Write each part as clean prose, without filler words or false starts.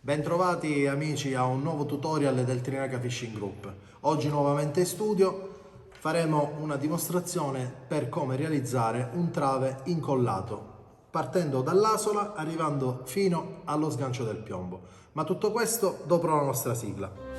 Bentrovati amici a un nuovo tutorial del Trinaca Fishing Group. Oggi nuovamente in studio faremo una dimostrazione per come realizzare un trave incollato, partendo dall'asola arrivando fino allo sgancio del piombo. Ma tutto questo dopo la nostra sigla.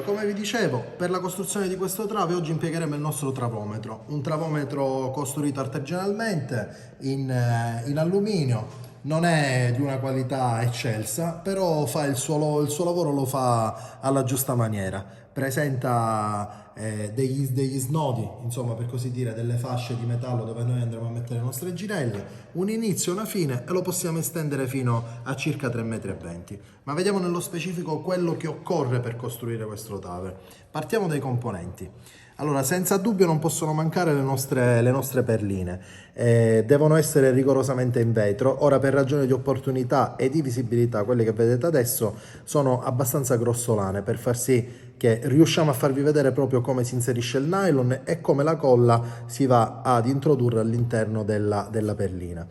Come vi dicevo, per la costruzione di questo trave oggi impiegheremo il nostro travometro, un travometro costruito artigianalmente in alluminio, non è di una qualità eccelsa, però fa il suo lavoro lo fa alla giusta maniera, presenta degli snodi, insomma per così dire, delle fasce di metallo dove noi andremo a mettere le nostre girelle, un inizio e una fine e lo possiamo estendere fino a circa 3,20 m. Ma vediamo nello specifico quello che occorre per costruire questo trave. Partiamo dai componenti. Allora, senza dubbio non possono mancare le nostre perline, devono essere rigorosamente in vetro. Ora, per ragione di opportunità e di visibilità, quelle che vedete adesso sono abbastanza grossolane per far sì che riusciamo a farvi vedere proprio come si inserisce il nylon e come la colla si va ad introdurre all'interno della perlina.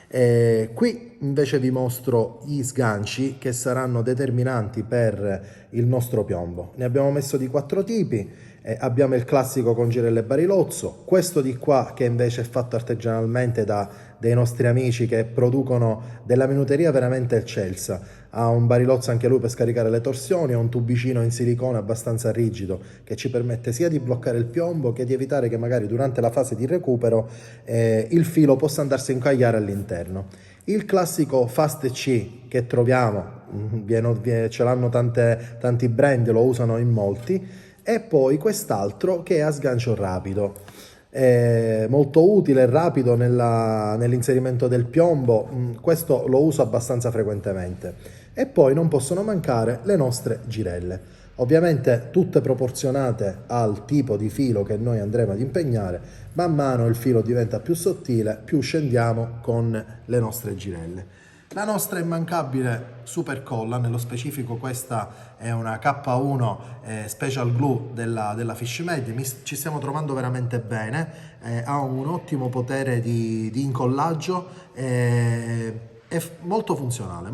Qui invece vi mostro gli sganci che saranno determinanti per il nostro piombo. Ne abbiamo messo di 4 tipi. Abbiamo il classico con girelle barilozzo, questo di qua che invece è fatto artigianalmente da dei nostri amici che producono della minuteria veramente eccelsa. Ha un barilozzo anche lui per scaricare le torsioni, ha un tubicino in silicone abbastanza rigido che ci permette sia di bloccare il piombo che di evitare che magari durante la fase di recupero il filo possa andarsi a incagliare all'interno. Il classico Fast C che troviamo, ce l'hanno tanti brand, lo usano in molti, e poi quest'altro che è a sgancio rapido, è molto utile e rapido nell'inserimento del piombo, questo lo uso abbastanza frequentemente. E poi non possono mancare le nostre girelle, ovviamente tutte proporzionate al tipo di filo che noi andremo ad impegnare. Man mano il filo diventa più sottile, più scendiamo con le nostre girelle. La nostra immancabile super colla, nello specifico questa è una K1 Special Glue della Fishmed, ci stiamo trovando veramente bene, ha un ottimo potere di incollaggio, è molto funzionale,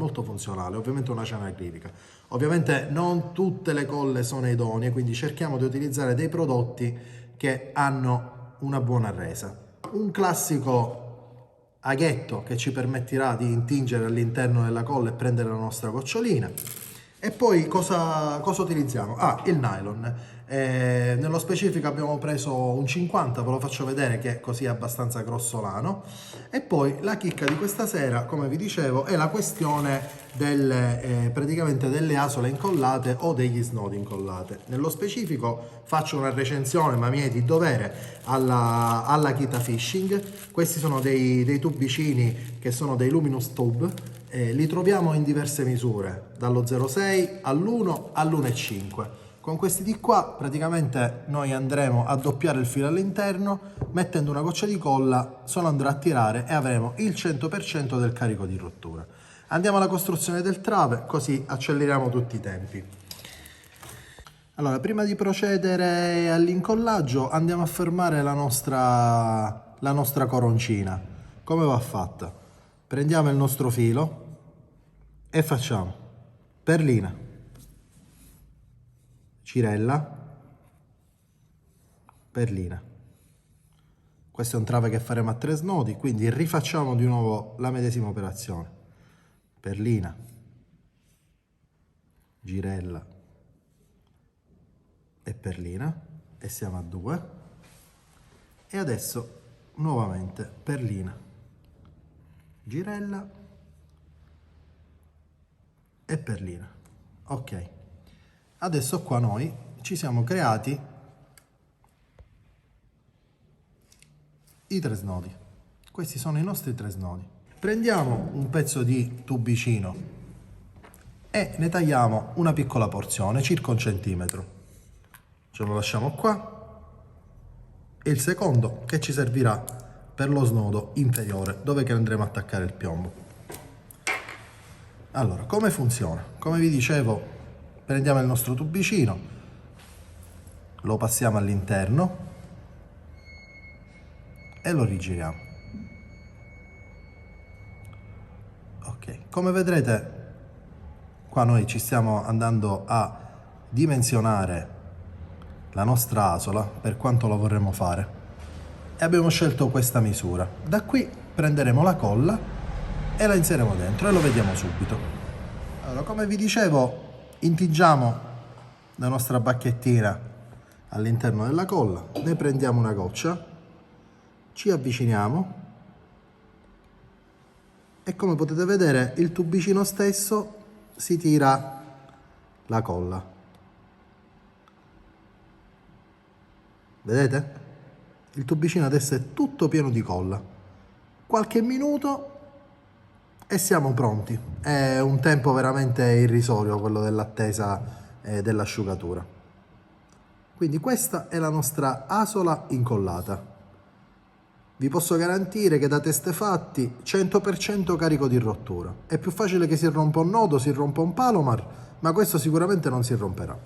ovviamente una cena acrilica. Ovviamente non tutte le colle sono idonee, quindi cerchiamo di utilizzare dei prodotti che hanno una buona resa. Un classico aghetto che ci permetterà di intingere all'interno della colla e prendere la nostra gocciolina. E poi cosa utilizziamo? Il nylon. Nello specifico abbiamo preso un 50, ve lo faccio vedere che così è abbastanza grossolano. E poi la chicca di questa sera, come vi dicevo, è la questione praticamente delle asole incollate o degli snodi incollate. Nello specifico faccio una recensione, ma mia di dovere, alla Kita Fishing. Questi sono dei tubicini che sono dei Luminous Tube. Li troviamo in diverse misure, dallo 0,6 all'1 all'1,5. Con questi di qua praticamente noi andremo a doppiare il filo all'interno, mettendo una goccia di colla, solo andrà a tirare e avremo il 100% del carico di rottura. Andiamo alla costruzione del trave, così acceleriamo tutti i tempi. Allora, prima di procedere all'incollaggio andiamo a fermare la nostra coroncina. Come va fatta? Prendiamo il nostro filo e facciamo perlina, girella, perlina. Questo è un trave che faremo a 3 snodi, quindi rifacciamo di nuovo la medesima operazione. Perlina, girella e perlina, e siamo a 2. E adesso nuovamente perlina, girella e perlina. Ok, adesso qua noi ci siamo creati i 3 snodi. Questi sono i nostri 3 snodi. Prendiamo un pezzo di tubicino e ne tagliamo una piccola porzione, circa 1 centimetro. Ce lo lasciamo qua. E il secondo che ci servirà per lo snodo inferiore, dove che andremo a attaccare il piombo. Allora, come funziona? Come vi dicevo, prendiamo il nostro tubicino, lo passiamo all'interno e lo rigiriamo. Ok, come vedrete qua noi ci stiamo andando a dimensionare la nostra asola per quanto la vorremmo fare e abbiamo scelto questa misura. Da qui prenderemo la colla e la inseriremo dentro e lo vediamo subito. Allora, come vi dicevo, intingiamo la nostra bacchettina all'interno della colla, ne prendiamo una goccia, ci avviciniamo e come potete vedere il tubicino stesso si tira la colla. Vedete? Il tubicino adesso è tutto pieno di colla. Qualche minuto e siamo pronti. È un tempo veramente irrisorio quello dell'attesa dell'asciugatura. Quindi questa è la nostra asola incollata. Vi posso garantire che da test fatti 100% carico di rottura. È più facile che si rompa un nodo, si rompa un palomar, ma questo sicuramente non si romperà.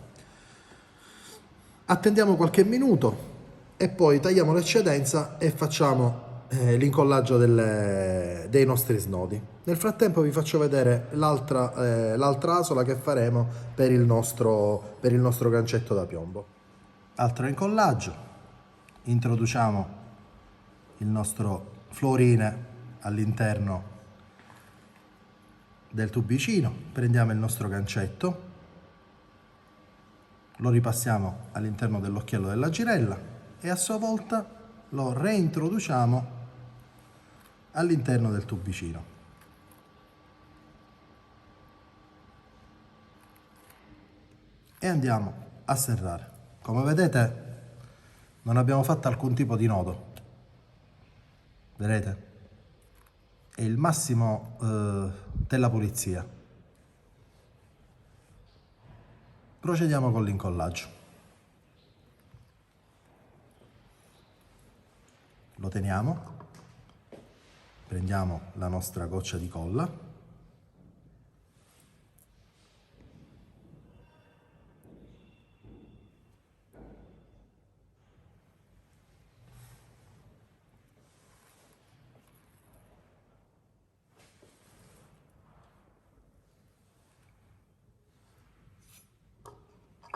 Attendiamo qualche minuto e poi tagliamo l'eccedenza e facciamo l'incollaggio dei nostri snodi. Nel frattempo vi faccio vedere l'altra asola che faremo per il nostro gancetto da piombo. Altro incollaggio, introduciamo il nostro fluorine all'interno del tubicino, prendiamo il nostro gancetto, lo ripassiamo all'interno dell'occhiello della girella e a sua volta lo reintroduciamo all'interno del tubicino. E andiamo a serrare. Come vedete non abbiamo fatto alcun tipo di nodo. Vedete? È il massimo della pulizia. Procediamo con l'incollaggio. Lo teniamo, prendiamo la nostra goccia di colla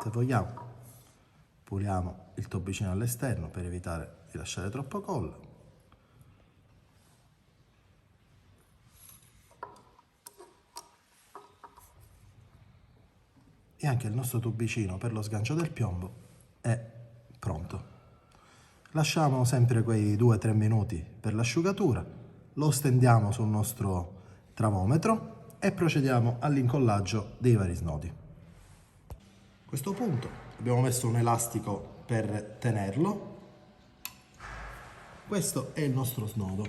se vogliamo puliamo il tubicino all'esterno per evitare di lasciare troppa colla. E anche il nostro tubicino per lo sgancio del piombo è pronto. Lasciamo sempre quei 2-3 minuti per l'asciugatura, lo stendiamo sul nostro travometro e procediamo all'incollaggio dei vari snodi. A questo punto abbiamo messo un elastico per tenerlo. Questo è il nostro snodo.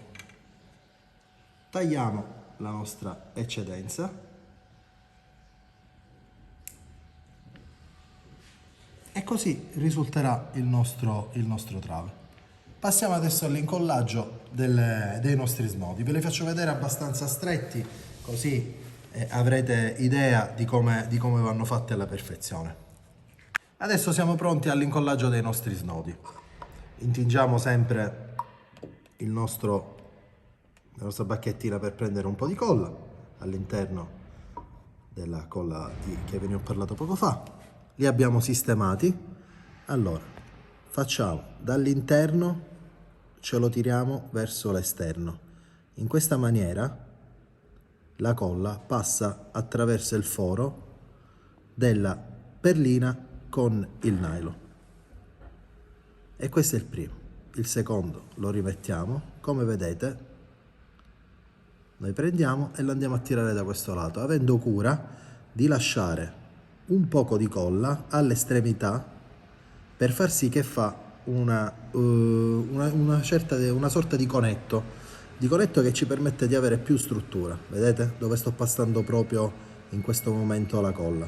Tagliamo la nostra eccedenza e così risulterà il nostro trave. Passiamo adesso all'incollaggio dei nostri snodi. Ve li faccio vedere abbastanza stretti, così avrete idea di come vanno fatti alla perfezione. Adesso siamo pronti all'incollaggio dei nostri snodi. Intingiamo sempre la nostra bacchettina per prendere un po' di colla all'interno della colla che ve ne ho parlato poco fa. Li abbiamo sistemati. Allora, facciamo dall'interno, ce lo tiriamo verso l'esterno. In questa maniera la colla passa attraverso il foro della perlina con il nylon. E questo è il primo. Il secondo lo rimettiamo, come vedete noi prendiamo e lo andiamo a tirare da questo lato, avendo cura di lasciare un poco di colla all'estremità per far sì che fa una sorta di conetto che ci permette di avere più struttura. Vedete dove sto passando proprio in questo momento la colla?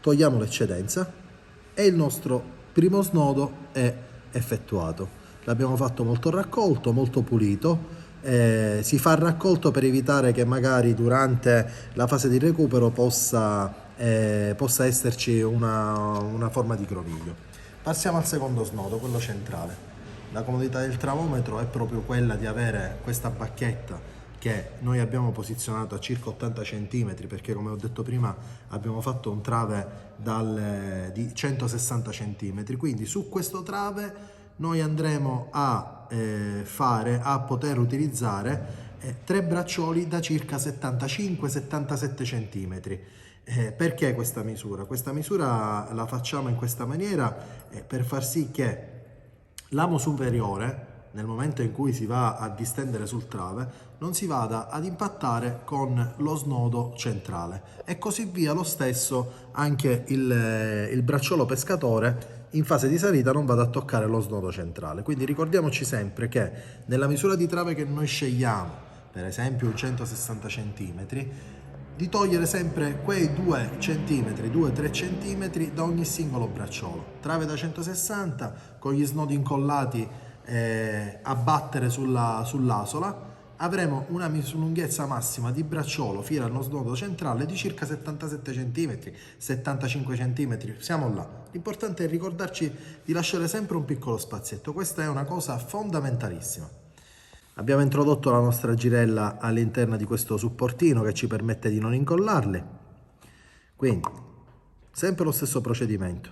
Togliamo l'eccedenza e il nostro primo snodo è effettuato. L'abbiamo fatto molto raccolto, molto pulito. Si fa raccolto per evitare che magari durante la fase di recupero possa esserci una forma di groviglio. Passiamo al secondo snodo, quello centrale. La comodità del travometro è proprio quella di avere questa bacchetta che noi abbiamo posizionato a circa 80 cm, perché come ho detto prima abbiamo fatto un trave di 160 cm, quindi su questo trave noi andremo a poter utilizzare 3 braccioli da circa 75-77 cm. Perché questa misura? Questa misura la facciamo in questa maniera per far sì che l'amo superiore, nel momento in cui si va a distendere sul trave, non si vada ad impattare con lo snodo centrale, e così via lo stesso anche il bracciolo pescatore in fase di salita non vada a toccare lo snodo centrale. Quindi ricordiamoci sempre che nella misura di trave che noi scegliamo, per esempio un 160 cm, di togliere sempre quei 2 cm, 2-3 cm da ogni singolo bracciolo. Trave da 160 con gli snodi incollati a battere sull'asola, avremo una lunghezza massima di bracciolo fino allo snodo centrale di circa 77 cm, 75 cm, siamo là. L'importante è ricordarci di lasciare sempre un piccolo spazietto, questa è una cosa fondamentalissima. Abbiamo introdotto la nostra girella all'interno di questo supportino che ci permette di non incollarle. Quindi, sempre lo stesso procedimento.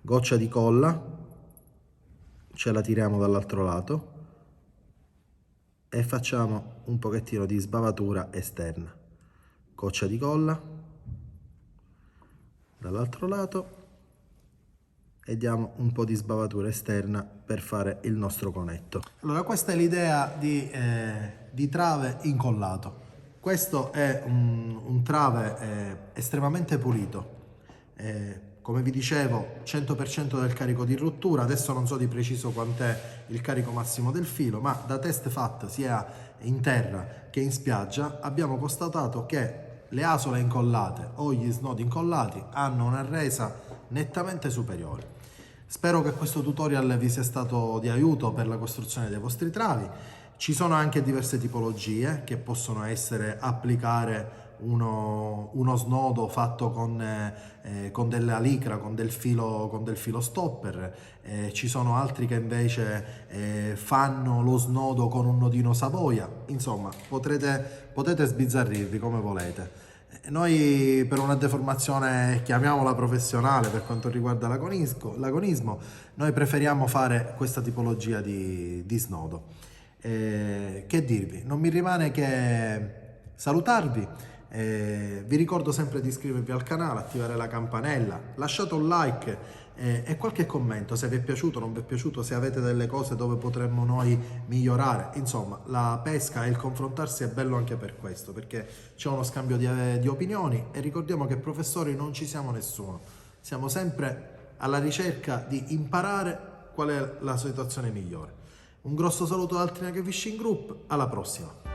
Goccia di colla, ce la tiriamo dall'altro lato e facciamo un pochettino di sbavatura esterna. Goccia di colla, dall'altro lato, e diamo un po' di sbavatura esterna per fare il nostro conetto. Allora, questa è l'idea di trave incollato. Questo è un trave estremamente pulito. Come vi dicevo, 100% del carico di rottura. Adesso non so di preciso quant'è il carico massimo del filo, ma da test fatti sia in terra che in spiaggia abbiamo constatato che le asole incollate o gli snodi incollati hanno una resa nettamente superiore. Spero che questo tutorial vi sia stato di aiuto per la costruzione dei vostri travi. Ci sono anche diverse tipologie che possono essere applicare uno snodo fatto con della licra, con del filo stopper. Ci sono altri che invece fanno lo snodo con un nodino Savoia. Insomma, potete sbizzarrirvi come volete. Noi per una deformazione, chiamiamola professionale, per quanto riguarda l'agonismo, noi preferiamo fare questa tipologia di snodo. Che dirvi? Non mi rimane che salutarvi. Vi ricordo sempre di iscrivervi al canale, attivare la campanella, lasciate un like e qualche commento se vi è piaciuto, non vi è piaciuto, se avete delle cose dove potremmo noi migliorare. Insomma, la pesca e il confrontarsi è bello anche per questo, perché c'è uno scambio di opinioni, e ricordiamo che professori non ci siamo nessuno, siamo sempre alla ricerca di imparare qual è la situazione migliore. Un grosso saluto dal Trinaghe Fishing Group, alla prossima!